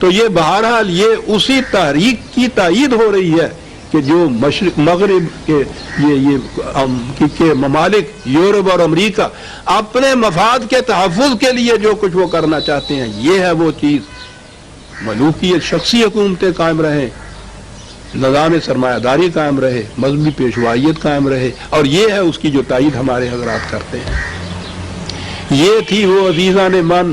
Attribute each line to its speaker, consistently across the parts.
Speaker 1: تو یہ بہرحال یہ اسی تحریک کی تائید ہو رہی ہے کہ جو مشرق مغرب کے یہ ممالک یورپ اور امریکہ اپنے مفاد کے تحفظ کے لیے جو کچھ وہ کرنا چاہتے ہیں، یہ ہے وہ چیز۔ ملوکیت، شخصی حکومتیں قائم رہیں، نظام سرمایہ داری قائم رہے، مذہبی پیشوائیت قائم رہے، اور یہ ہے اس کی جو تائید ہمارے حضرات کرتے ہیں۔ یہ تھی وہ عزیزان من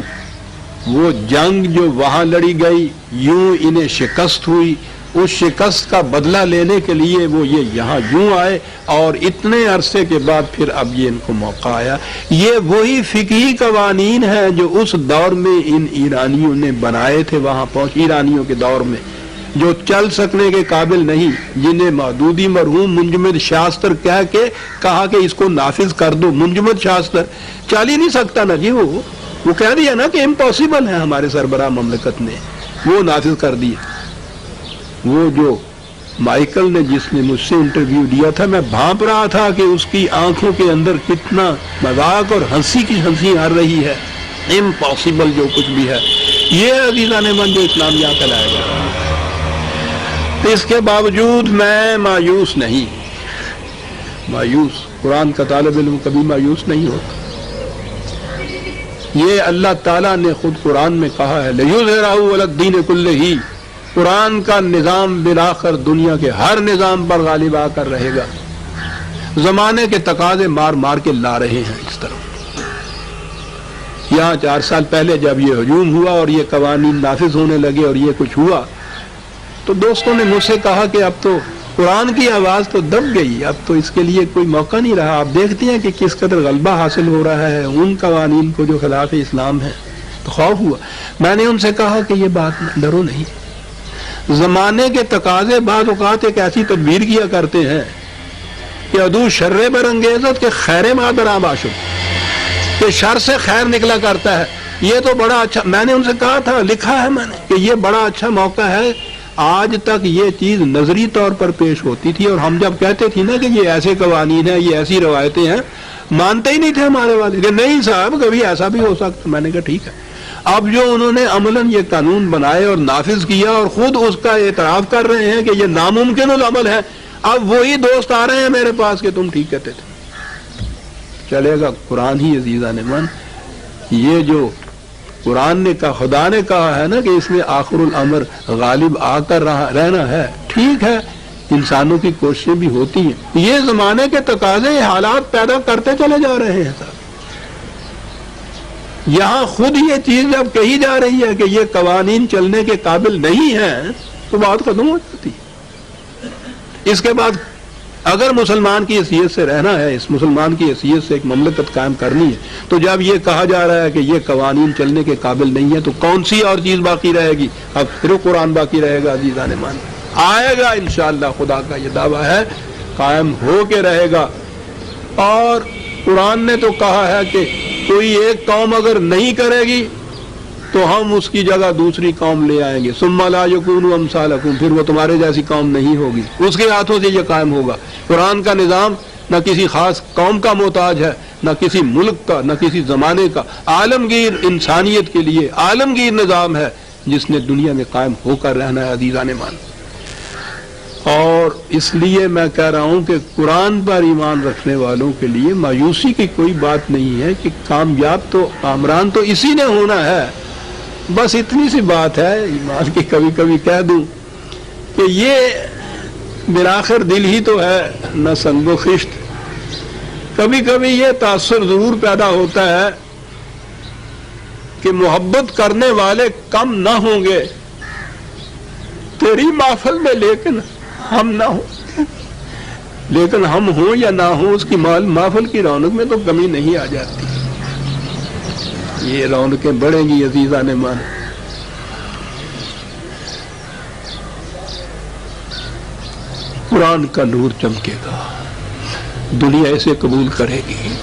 Speaker 1: وہ جنگ جو وہاں لڑی گئی، یوں انہیں شکست ہوئی، اس شکست کا بدلہ لینے کے لیے وہ یہ یہاں یوں آئے، اور اتنے عرصے کے بعد پھر اب یہ ان کو موقع آیا۔ یہ وہی فقہی قوانین ہیں جو اس دور میں ان ایرانیوں نے بنائے تھے، وہاں پہنچ ایرانیوں کے دور میں جو چل سکنے کے قابل نہیں، جنہیں مودودی مرحوم منجمد شاستر کہہ کے کہا کہ اس کو نافذ کر دو۔ منجمد شاستر چل ہی نہیں سکتا نا جی، وہ کہہ دیا نا کہ امپاسبل ہے، ہمارے سربراہ مملکت نے وہ نافذ کر دیا۔ وہ جو مائیکل نے جس نے مجھ سے انٹرویو دیا تھا، میں بھانپ رہا تھا کہ اس کی آنکھوں کے اندر کتنا مذاق اور ہنسی کی ہنسی آ رہی ہے، امپاسبل جو کچھ بھی ہے۔ یہ عزیزان من جو اسلام یہاں کا لائے گا۔ اس کے باوجود میں مایوس نہیں، مایوس قرآن کا طالب علم کبھی مایوس نہیں ہوتا۔ یہ اللہ تعالیٰ نے خود قرآن میں کہا ہے لِيُظْهِرَهُ عَلَى الدِّينِ كُلِّهِ، قرآن کا نظام بالآخر دنیا کے ہر نظام پر غالب آ کر رہے گا۔ زمانے کے تقاضے مار مار کے لا رہے ہیں اس طرح۔ یہاں 4 سال پہلے جب یہ ہجوم ہوا اور یہ قوانین نافذ ہونے لگے اور یہ کچھ ہوا، تو دوستوں نے مجھ سے کہا کہ اب تو قرآن کی آواز تو دب گئی، اب تو اس کے لیے کوئی موقع نہیں رہا۔ آپ دیکھتے ہیں کہ کس قدر غلبہ حاصل ہو رہا ہے ان قوانین کو جو خلاف اسلام ہے، تو خوف ہوا۔ میں نے ان سے کہا کہ یہ بات ڈرو نہیں، زمانے کے تقاضے بعض اوقات ایک ایسی تدبیر کیا کرتے ہیں کہ ادو شر برانگیزت کے خیر مادر باشد، کہ شر سے خیر نکلا کرتا ہے۔ یہ تو بڑا اچھا، میں نے ان سے کہا تھا، لکھا ہے میں نے کہ یہ بڑا اچھا موقع ہے۔ آج تک یہ چیز نظری طور پر پیش ہوتی تھی، اور ہم جب کہتے تھے نا کہ یہ ایسے قوانین ہیں، یہ ایسی روایتیں ہیں، مانتے ہی نہیں تھے ہمارے والے کہ نہیں صاحب کبھی ایسا بھی ہو سکتا۔ میں نے کہا ٹھیک ہے۔ اب جو انہوں نے عملاً یہ قانون بنائے اور نافذ کیا اور خود اس کا اعتراف کر رہے ہیں کہ یہ ناممکن العمل ہے، اب وہی دوست آ رہے ہیں میرے پاس کہ تم ٹھیک کہتے تھے۔ چلے گا قرآن ہی عزیزان من، یہ جو قرآن نے کہا، خدا نے کہا ہے نا کہ اس میں آخر الامر غالب آ کر رہنا ہے، ٹھیک ہے، انسانوں کی کوششیں بھی ہوتی ہیں، یہ زمانے کے تقاضے حالات پیدا کرتے چلے جا رہے ہیں صاحب۔ یہاں خود یہ چیز جب کہی جا رہی ہے کہ یہ قوانین چلنے کے قابل نہیں ہیں تو بات ختم ہو جاتی۔ اس کے بعد اگر مسلمان کی حیثیت سے رہنا ہے، اس مسلمان کی حیثیت سے ایک مملکت قائم کرنی ہے، تو جب یہ کہا جا رہا ہے کہ یہ قوانین چلنے کے قابل نہیں ہے تو کون سی اور چیز باقی رہے گی؟ اب پھر قرآن باقی رہے گا عزیزان مان، آئے گا انشاءاللہ، خدا کا یہ دعویٰ ہے، قائم ہو کے رہے گا۔ اور قرآن نے تو کہا ہے کہ کوئی ایک قوم اگر نہیں کرے گی تو ہم اس کی جگہ دوسری قوم لے آئیں گے، ثم لا یکونوا امثالکم، پھر وہ تمہارے جیسی قوم نہیں ہوگی، اس کے ہاتھوں سے یہ قائم ہوگا۔ قرآن کا نظام نہ کسی خاص قوم کا محتاج ہے، نہ کسی ملک کا، نہ کسی زمانے کا، عالمگیر انسانیت کے لیے عالمگیر نظام ہے جس نے دنیا میں قائم ہو کر رہنا ہے عزیزان مان۔ اور اس لیے میں کہہ رہا ہوں کہ قرآن پر ایمان رکھنے والوں کے لیے مایوسی کی کوئی بات نہیں ہے کہ کامیاب تو کامران تو اسی نے ہونا ہے۔ بس اتنی سی بات ہے ایمان کی، کبھی کبھی کہہ دوں کہ یہ بالآخر دل ہی تو ہے نہ سنگ و خشت۔ کبھی کبھی یہ تاثر ضرور پیدا ہوتا ہے کہ محبت کرنے والے کم نہ ہوں گے تیری محفل میں، لیکن ہم نہ ہوں، لیکن ہم ہوں یا نہ ہوں اس کی محفل کی رونق میں تو کمی نہیں آ جاتی، یہ رونقیں بڑھیں گی عزیزان مان۔ قرآن کا نور چمکے گا، دنیا اسے قبول کرے گی۔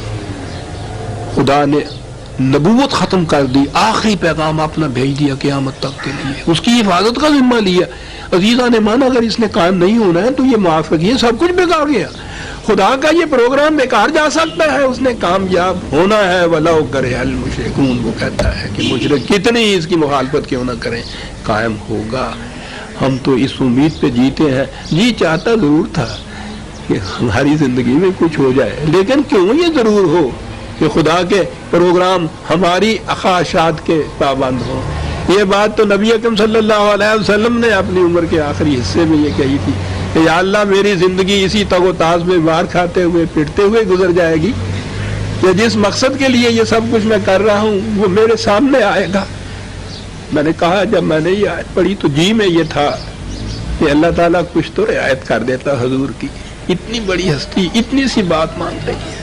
Speaker 1: خدا نے نبوت ختم کر دی، آخری پیغام اپنا بھیج دیا قیامت تک کے لیے، اس کی حفاظت کا ذمہ لیا۔ عزیزان مان اگر اس نے قائم نہیں ہونا ہے تو یہ معاف رکھیے سب کچھ بگاڑ گیا۔ خدا کا یہ پروگرام بیکار جا سکتا ہے؟ اس نے کامیاب ہونا ہے، وَلَوْ كَرِهَ الْمُشْرِكُونَ، وہ کہتا ہے کہ مشرک کتنی اس کی مخالفت کیوں نہ کریں قائم ہوگا۔ ہم تو اس امید پہ جیتے ہیں، جی چاہتا ضرور تھا کہ ہماری زندگی میں کچھ ہو جائے، لیکن کیوں یہ ضرور ہو کہ خدا کے پروگرام ہماری خواہشات کے پابند ہوں۔ یہ بات تو نبی اکرم صلی اللہ علیہ وسلم نے اپنی عمر کے آخری حصے میں یہ کہی تھی کہ یا اللہ میری زندگی اسی تگ و تاز میں مار کھاتے ہوئے پٹتے ہوئے گزر جائے گی، کہ جس مقصد کے لیے یہ سب کچھ میں کر رہا ہوں وہ میرے سامنے آئے گا۔ میں نے کہا جب میں نے یہ آیت پڑھی تو جی میں یہ تھا کہ اللہ تعالیٰ کچھ تو رعایت کر دیتا حضور کی، اتنی بڑی ہستی اتنی سی بات مانگ رہی ہے۔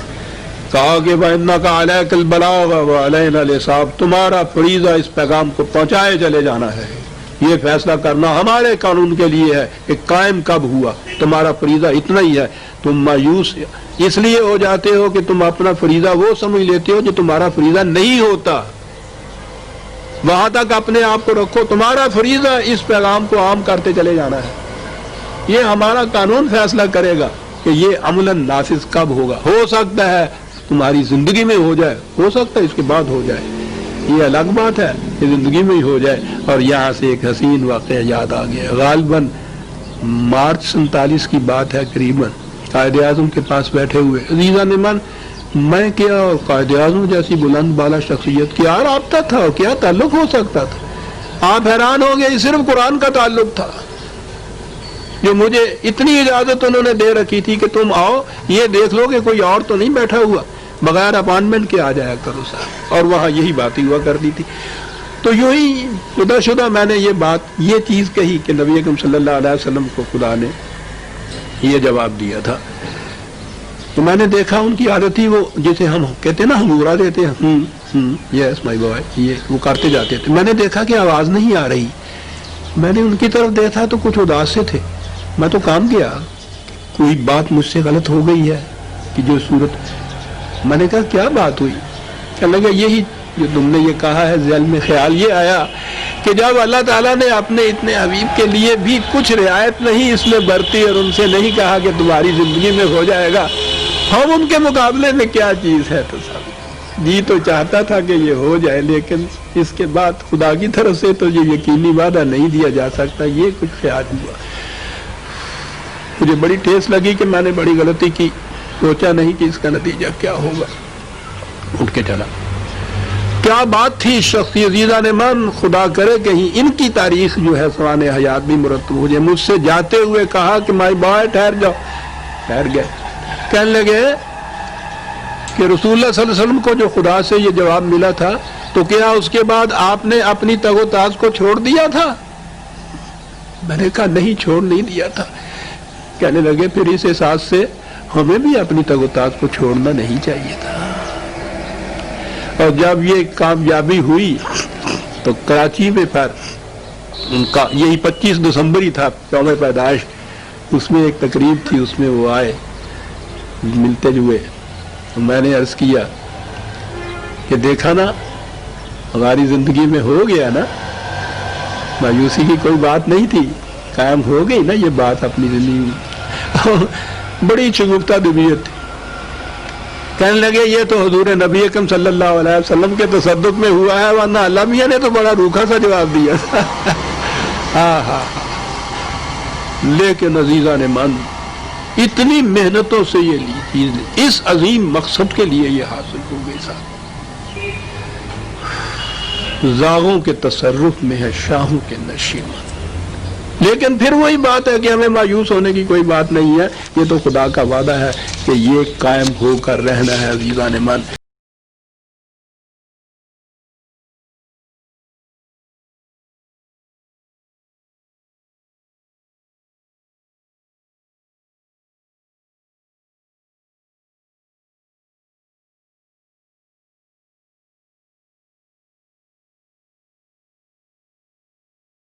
Speaker 1: کہا کہ وَإِنَّكَ عَلَيْكَ الْبَلَاغَ وَعَلَيْنَا الْحِسَابُ، تمہارا فریضہ اس پیغام کو پہنچائے چلے جانا ہے، یہ فیصلہ کرنا ہمارے قانون کے لیے ہے کہ قائم کب ہوا، تمہارا فریضہ اتنا ہی ہے۔ تم مایوس اس لیے ہو جاتے ہو کہ تم اپنا فریضہ وہ سمجھ لیتے ہو جو تمہارا فریضہ نہیں ہوتا، وہاں تک اپنے آپ کو رکھو، تمہارا فریضہ اس پیغام کو عام کرتے چلے جانا ہے، یہ ہمارا قانون فیصلہ کرے گا کہ یہ عملاً نافذ کب ہوگا۔ ہو سکتا ہے تمہاری زندگی میں ہو جائے، ہو سکتا ہے اس کے بعد ہو جائے، یہ الگ بات ہے کہ زندگی میں ہی ہو جائے۔ اور یہاں سے ایک حسین واقعہ یاد آ گیا، غالباً مارچ 47 کی بات ہے، قریباً قائد اعظم کے پاس بیٹھے ہوئے عزیزان من، میں کیا اور قائد اعظم جیسی بلند بالا شخصیت کیا رابطہ تھا اور کیا تعلق ہو سکتا تھا؟ آپ حیران ہو گئے، صرف قرآن کا تعلق تھا جو مجھے اتنی اجازت انہوں نے دے رکھی تھی کہ تم آؤ یہ دیکھ لو کہ کوئی اور تو نہیں بیٹھا ہوا، بغیر اپائنٹمنٹ کے آ جایا کرو صاحب، اور وہاں یہی بات ہی ہوا کرتی تھی۔ تو یوں ہی شدہ میں نے یہ چیز کہی کہ نبی اکرم صلی اللہ علیہ وسلم کو خدا نے یہ جواب دیا تھا۔ تو میں نے دیکھا ان کی عادت تھی، وہ جسے ہم کہتے ہیں نا ہمورا دیتے ہیں، یس مائی بوائے، یہ وہ کرتے جاتے تھے۔ میں نے دیکھا کہ آواز نہیں آ رہی، میں نے ان کی طرف دیکھا تو کچھ اداس سے تھے۔ میں تو کام گیا کوئی بات مجھ سے غلط ہو گئی ہے کہ جو صورت، میں نے کہا کیا بات ہوئی؟ کہنے لگا یہی جو تم نے یہ کہا ہے، ذہن میں خیال یہ آیا کہ جب اللہ تعالیٰ نے اپنے اتنے حبیب کے لیے بھی کچھ رعایت نہیں اس میں برتی اور ان سے نہیں کہا کہ تمہاری زندگی میں ہو جائے گا، ہم ان کے مقابلے میں کیا چیز ہے؟ تو سب جی تو چاہتا تھا کہ یہ ہو جائے، لیکن اس کے بعد خدا کی طرف سے تو یہ یقینی وعدہ نہیں دیا جا سکتا، یہ کچھ خیال ہوا۔ مجھے بڑی ٹھیس لگی کہ میں نے بڑی غلطی کی، سوچا نہیں کہ اس کا نتیجہ کیا ہوگا، اٹھ کے چلا۔ کیا بات تھی شخصی عزیزان من، خدا کرے کہیں ان کی تاریخ جو ہے سوانح حیات بھی مرتب ہو جائے۔ مجھ سے جاتے ہوئے کہا کہ مائی بوائے ٹھہر جاؤ، ٹھہر گئے۔ کہنے لگے کہ رسول اللہ صلی اللہ علیہ وسلم کو جو خدا سے یہ جواب ملا تھا تو کیا اس کے بعد آپ نے اپنی تگ و تاز کو چھوڑ دیا تھا؟ میں نے کہا نہیں، چھوڑ نہیں دیا تھا۔ کہنے لگے پھر اس احساس سے ہمیں بھی اپنی تگ و تاز کو چھوڑنا نہیں چاہیے تھا۔ اور جب یہ کامیابی ہوئی تو کراچی میں پھر ان کا یہی 25 دسمبر ہی تھا، یوم پیدائش، اس میں ایک تقریب تھی، اس میں وہ آئے ملتے ہوئے، میں نے عرض کیا کہ دیکھا نا ہماری زندگی میں ہو گیا نا، مایوسی کی کوئی بات نہیں تھی، قائم ہو گئی نا یہ بات اپنی زندگی میں۔ بڑی شگفتہ طبیعت تھی۔ کہنے لگے یہ تو حضور نبی اکرم صلی اللہ علیہ وسلم کے تصدق میں ہوا ہے، ورنہ اللہ میاں نے تو بڑا روکھا سا جواب دیا تھا۔ ہاں ہاں، لیکن عزیزان من اتنی محنتوں سے یہ لی چیز اس عظیم مقصد کے لیے یہ حاصل ہو گئی صاحب۔ زاغوں کے تصرف میں ہے شاہوں کے نشیمن، لیکن پھر وہی بات ہے کہ ہمیں مایوس ہونے کی کوئی بات نہیں ہے، یہ تو خدا کا وعدہ ہے کہ یہ قائم ہو کر رہنا ہے عزیزان من۔